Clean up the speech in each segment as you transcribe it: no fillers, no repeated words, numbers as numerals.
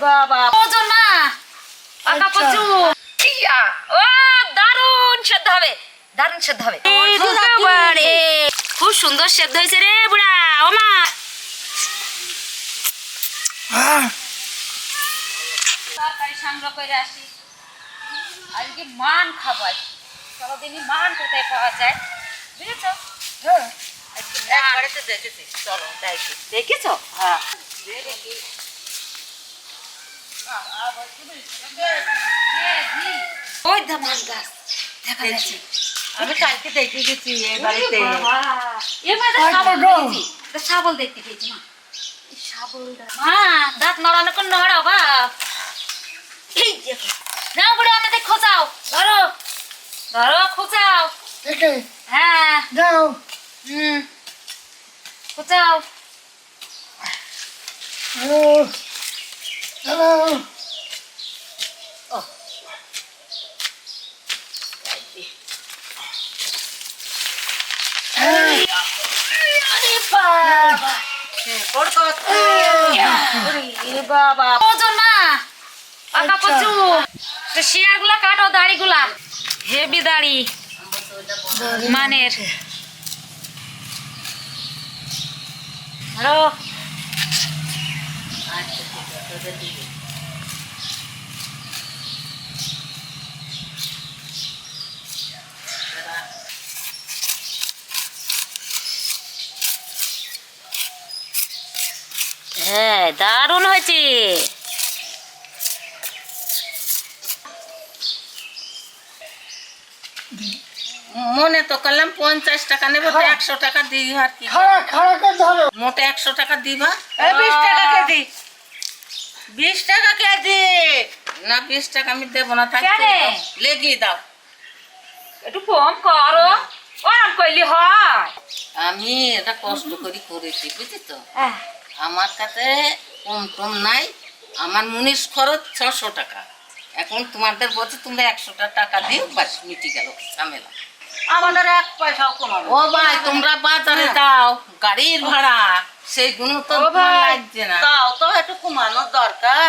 বাবা ওজন মা পাকা কচু ও দারুণ সেদ্ধ হবে, দারুণ সেদ্ধ হবে। খুব সুন্দর সেদ্ধ হয়েছে রে বুড়া। ও মা তরকারি সংগ্রহ করে আসি, আজকে মান খাবো। সারাদিনই মান কোথায় পাওয়া যায় বুঝেছ? দেখেছি, চলো দেখেছ? হ্যাঁ ওই ধান গাছ দেখা যাচ্ছে। আমি কালকে দেখে গেছি এই বাড়িতে। শাবল দেখতে পেয়েছি মা। মা দাঁত নড়ানো কোন নড়াও বা নাও বুড়ো আমাদের খোঁচাও, ধরো ধরো খোঁচাও। হ্যাঁ যাও খোঁচাও। হ্যালো হ্যালো বাবা ওজন মা পাকা কচু। শিয়ার গুলা কাটো, দাড়ি গুলা হেভি দাড়ি মানের। ধরো হ্যাঁ দারুণ হয়েছে। মনে তো করলাম 50 টাকা নেবে, 100 টাকা দিই। আর কি মোটে 100 টাকা দিবা। 20 টাকা কেজি, 20 টাকা কেজি না, 20 টাকা আমি দেবো না। থাকতে লেগিয়ে দাও, একটু কম করো, ওরম কইলি হয়। আমি এটা কষ্ট করে করেছি বুঝলি তো। আমার কাছে কম টম নাই, আমার মুনিশ খরচ 600 টাকা। এখন তোমাদের বলছে তোমরা 100 টাকা দিও, বাস মিটি গেল ঝামেলা। আমাদের 1 পয়সাও কমাবে। ও ভাই তোমরা বাজারে যাও, গাড়ির ভাড়া সেইগুলো তো লাগছে না। তাও তো একটু কমানোর দরকার,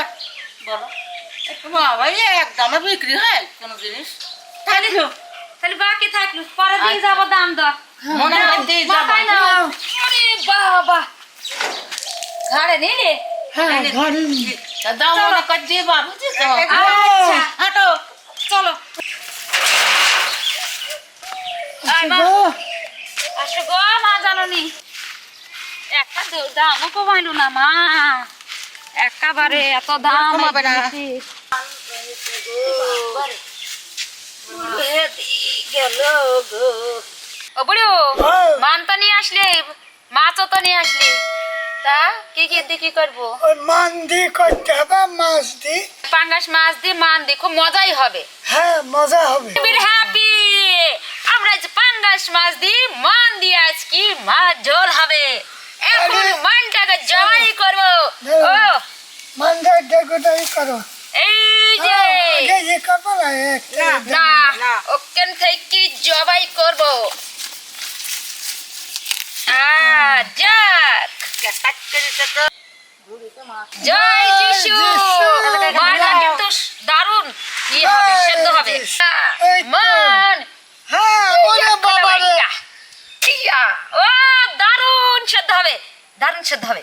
বলো একটু। বাবা এক দামে বিক্রি হয় কোনো জিনিস। তাহলে বাকি থাকলো পরে দিয়ে যাবো দাম দর। মনে হয় দিয়ে যাবো। মাথায় নাও। ওরে বাবা ঘাড়ে নিলে দাও মনে কর দিবা বুঝলি তো। আচ্ছা হাঁটো চলো। আসো গো মা, জানোনি একটা দামও কমাইলো না মা, একেবারে এত দাম কমাবে না। ও বুড়ো মান তো নিয়ে আসলে, মাছও তো নিয়ে আসলি, তা কি কি করবো? মান দিয়ে করতে হবে, মাছ দিয়ে। পাঙ্গাস মাছ দিয়ে মান দিয়ে খুব মজাই হবে। হ্যাঁ মজা হবে। হ্যাপি আমরা আজ পাঙ্গাস মাছ দিয়ে মান দিয়ে আজকে মাছ ঝোল হবে। এখন মানটাকে জবাই করবো। ও মানটা ডেগুটাই করো। এই যে আগে করবো না, না ওখান থেকে জবাই করবো। জয় যিশু। মানটা কিন্তু দারুণ কি হবে, সেদ্ধ হবে। মান হ্যাঁ ওরে বাবা রে। ও দারুণ সেদ্ধ হবে, দারুণ সেদ্ধ হবে।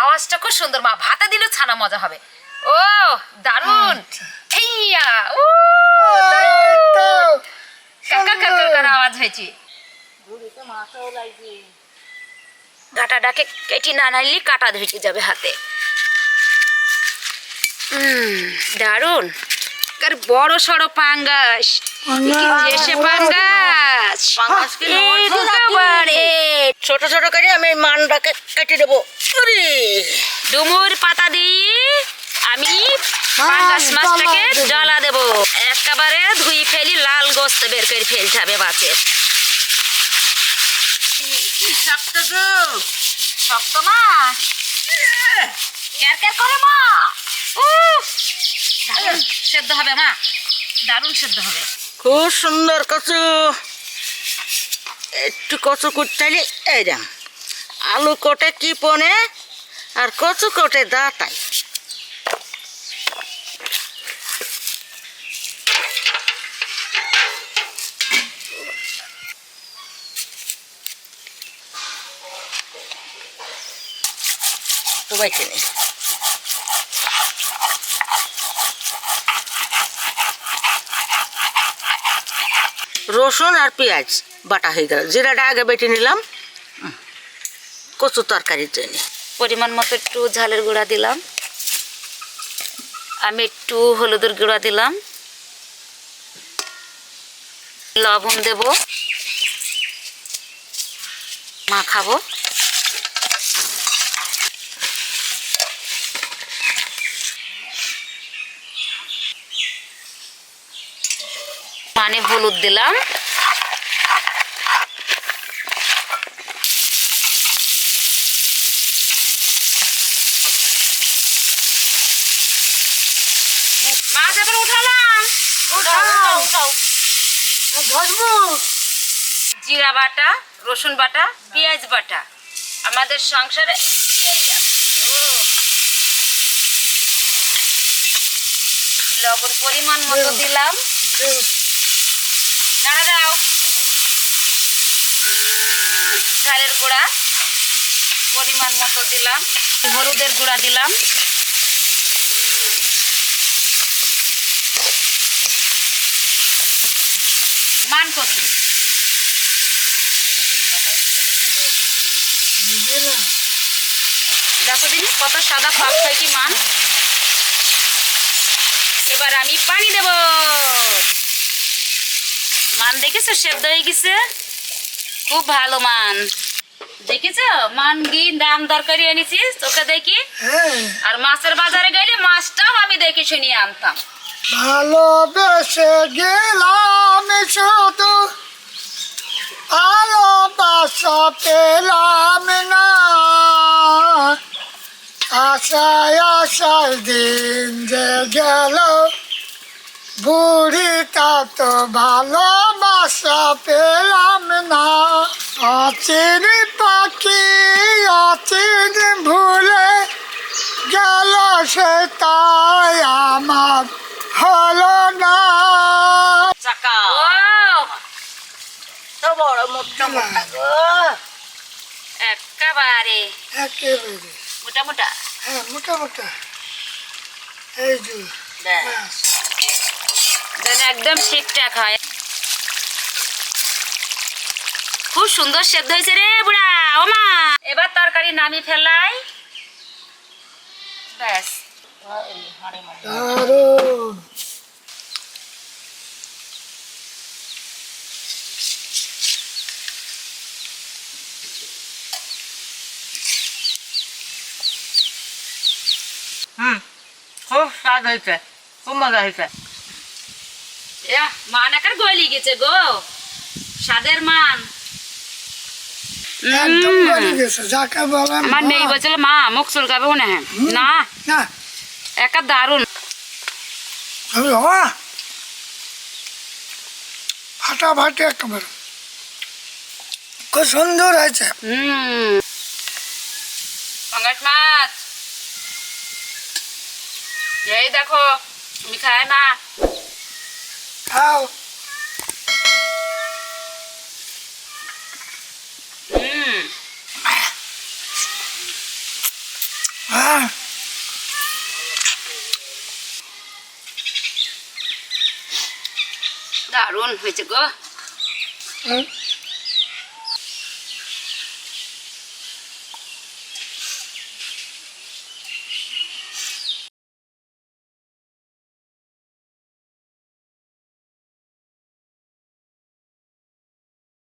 আওয়াজটা খুব সুন্দর মা, ভাতে দিলে ছানা মজা হবে। ও দারুণ আওয়াজ হয়েছে। কাটাটাকে কেটে না নাইলে কাটা ধরে যাবে হাতে। দারুণ বড় সড়ো পাঙ্গাস। ছোট ছোট করে আমি মানটাকে কেটে দেবো। ডুমুর পাতা দিয়ে আমি পাঙ্গাস মাছটাকে জ্বালা দেবো। একেবারে ধুই ফেলি, লাল গোস্ত বের করে ফেলতে হবে মাছের। শক্ত গো, শক্ত মা, ক্যার করে মা। দারুণ সেদ্ধ হবে মা, দারুণ সেদ্ধ হবে। খুব সুন্দর কচু। একটু কচু করতে হলে এই দাম, আলু কোটে কি পনে আর কচু কোটে দাঁতাই। তো বাইছে নেই রসুন আর পেঁয়াজ বাটা হয়ে গেল, জিরাটা আগে বেটে নিলাম কচু তরকারির জন্য। পরিমাণ মতো একটু ঝালের গুঁড়া দিলাম, আমি একটু হলুদের গুঁড়া দিলাম, লবণ দেব, মাখাবো। মানে হলুদ দিলাম, মাছ এবার উঠালাম। জিরা বাটা, রসুন বাটা, পেঁয়াজ বাটা, আমাদের সংসারে এই আছে গো। লবণ পরিমাণ মতো দিলাম, নাড়া দাও। ঝালের গুঁড়া পরিমাণ মতো দিলাম, হলুদের গুঁড়া দিলাম, মান কচু, দেখো দিদি কত সাদা পাক হয় কি মান। এবার আমি পানি দেব। মান দেখেছো সেদ্ধ হয়ে গেছে, খুব ভালো মান। দেখেছো মান গি দাম দরকারি এনেছি চোখে দেখি, হ্যাঁ আর মাছের বাজারে গেলে মাছটাও আমি দেখে শুনিয়ে আনতাম। ভালোবেসে গেলাম শুধু ভালোবাসা পেলাম না, আশায় আশায় দিন যে গেল বুড়িটা তো ভালোবাসা পেলাম না। অচিরি পাখি অচিরি ভুলে গেল সে তাই আমার হলো না। চাকা ও তো বড় মোটা মোটা গো। একেবারে একেবারে মোটা মোটা, হ্যাঁ মোটা মোটা। এই যে ব্যাস। যেন একদম ঠিকঠাক হয়। খুব সুন্দর সেদ্ধ হয়েছে রে বুড়া ও মা। এবার তরকারি নামি ফেলাই, ব্যাস। দারুণ। খুব স্বাদ হয়েছে, খুব মজা হয়েছে। মান একার গলি গেছে গো, স্বাদের মান। একদম গলে গেছে যাকে বলে আমার মেয়ে বলছিল মা মুখ চুলকাবে মনে হয় না, না একা দারুন। আমি হওয়া ফাটাফাটি একেবারে খুব সুন্দর হয়েছে। পাঙ্গাস মাছ এই দেখো, তুমি খায় না? খাও। হ্যাঁ দারুণ হয়েছে গো। হুম।